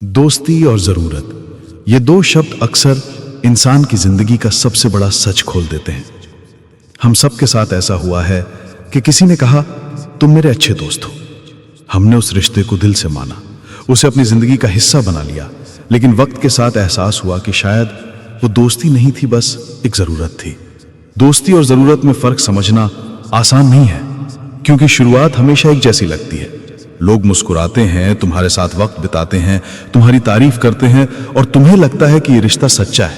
दोस्ती और ज़रूरत, ये दो शब्द अक्सर इंसान की ज़िंदगी का सबसे बड़ा सच खोल देते हैं। हम सब के साथ ऐसा हुआ है कि किसी ने कहा, तुम मेरे अच्छे दोस्त हो। हमने उस रिश्ते को दिल से माना, उसे अपनी ज़िंदगी का हिस्सा बना लिया, लेकिन वक्त के साथ एहसास हुआ कि शायद वो दोस्ती नहीं थी, बस एक ज़रूरत थी। दोस्ती और ज़रूरत में फ़र्क समझना आसान नहीं है, क्योंकि शुरुआत हमेशा एक जैसी लगती है। लोग मुस्कुराते हैं, तुम्हारे साथ वक्त बिताते हैं, तुम्हारी तारीफ करते हैं और तुम्हें लगता है कि ये रिश्ता सच्चा है।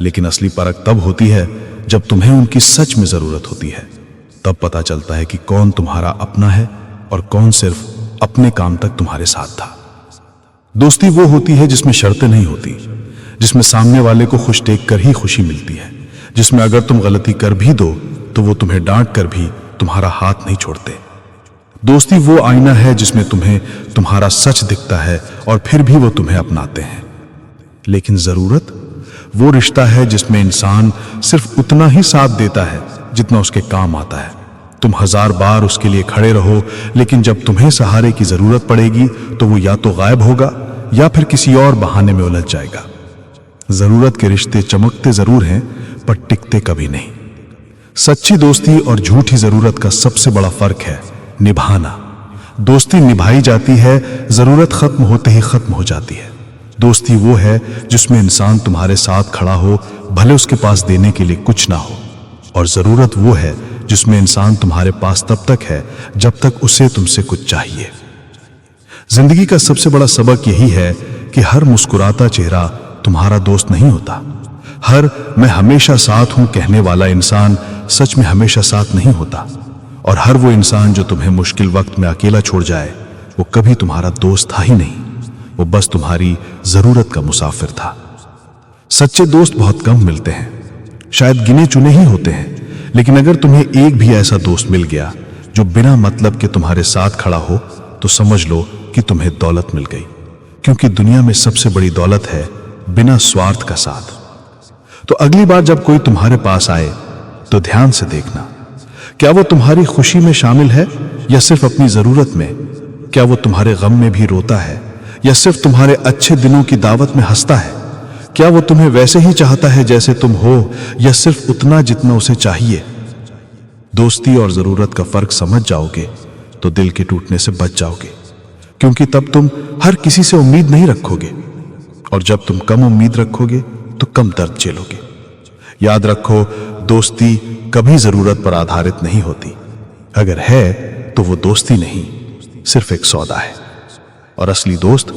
लेकिन असली परख तब होती है जब तुम्हें उनकी सच में ज़रूरत होती है। तब पता चलता है कि कौन तुम्हारा अपना है और कौन सिर्फ अपने काम तक तुम्हारे साथ था। दोस्ती वो होती है जिसमें शर्तें नहीं होती, जिसमें सामने वाले को खुश देखकर ही खुशी मिलती है, जिसमें अगर तुम गलती कर भी दो तो वो तुम्हें डांट कर भी तुम्हारा हाथ नहीं छोड़ते। दोस्ती वो आईना है जिसमें तुम्हें तुम्हारा सच दिखता है और फिर भी वो तुम्हें अपनाते हैं। लेकिन ज़रूरत वो रिश्ता है जिसमें इंसान सिर्फ उतना ही साथ देता है जितना उसके काम आता है। तुम 1000 बार उसके लिए खड़े रहो, लेकिन जब तुम्हें सहारे की ज़रूरत पड़ेगी तो वो या तो गायब होगा या फिर किसी और बहाने में उलझ जाएगा। ज़रूरत के रिश्ते चमकते ज़रूर हैं, पर टिकते कभी नहीं। सच्ची दोस्ती और झूठी ज़रूरत का सबसे बड़ा फ़र्क है निभाना। दोस्ती निभाई जाती है, ज़रूरत खत्म होते ही खत्म हो जाती है। दोस्ती वो है जिसमें इंसान तुम्हारे साथ खड़ा हो, भले उसके पास देने के लिए कुछ ना हो। और ज़रूरत वो है जिसमें इंसान तुम्हारे पास तब तक है जब तक उसे तुमसे कुछ चाहिए। जिंदगी का सबसे बड़ा सबक यही है कि हर मुस्कुराता चेहरा तुम्हारा दोस्त नहीं होता। हर मैं हमेशा साथ हूं कहने वाला इंसान सच में हमेशा साथ नहीं होता। और हर वो इंसान जो तुम्हें मुश्किल वक्त में अकेला छोड़ जाए, वो कभी तुम्हारा दोस्त था ही नहीं, वो बस तुम्हारी जरूरत का मुसाफिर था। सच्चे दोस्त बहुत कम मिलते हैं, शायद गिने चुने ही होते हैं। लेकिन अगर तुम्हें एक भी ऐसा दोस्त मिल गया जो बिना मतलब के तुम्हारे साथ खड़ा हो, तो समझ लो कि तुम्हें दौलत मिल गई। क्योंकि दुनिया में सबसे बड़ी दौलत है बिना स्वार्थ का साथ। तो अगली बार जब कोई तुम्हारे पास आए तो ध्यान से देखना, क्या वो तुम्हारी खुशी में शामिल है या सिर्फ अपनी जरूरत में? क्या वो तुम्हारे गम में भी रोता है या सिर्फ तुम्हारे अच्छे दिनों की दावत में हंसता है? क्या वो तुम्हें वैसे ही चाहता है जैसे तुम हो या सिर्फ उतना जितना उसे चाहिए? दोस्ती और जरूरत का फर्क समझ जाओगे तो दिल के टूटने से बच जाओगे, क्योंकि तब तुम हर किसी से उम्मीद नहीं रखोगे, और जब तुम कम उम्मीद रखोगे तो कम दर्द झेलोगे। याद रखो, दोस्ती कभी जरूरत पर आधारित नहीं होती। अगर है तो वो दोस्ती नहीं, सिर्फ एक सौदा है। और असली दोस्त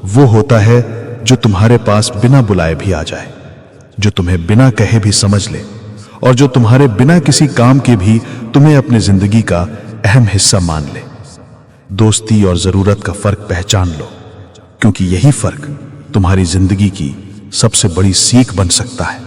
वो होता है जो तुम्हारे पास बिना बुलाए भी आ जाए, जो तुम्हें बिना कहे भी समझ ले, और जो तुम्हारे बिना किसी काम के भी तुम्हें अपनी जिंदगी का अहम हिस्सा मान ले। दोस्ती और जरूरत का फर्क पहचान लो, क्योंकि यही फर्क तुम्हारी जिंदगी की सबसे बड़ी सीख बन सकता है।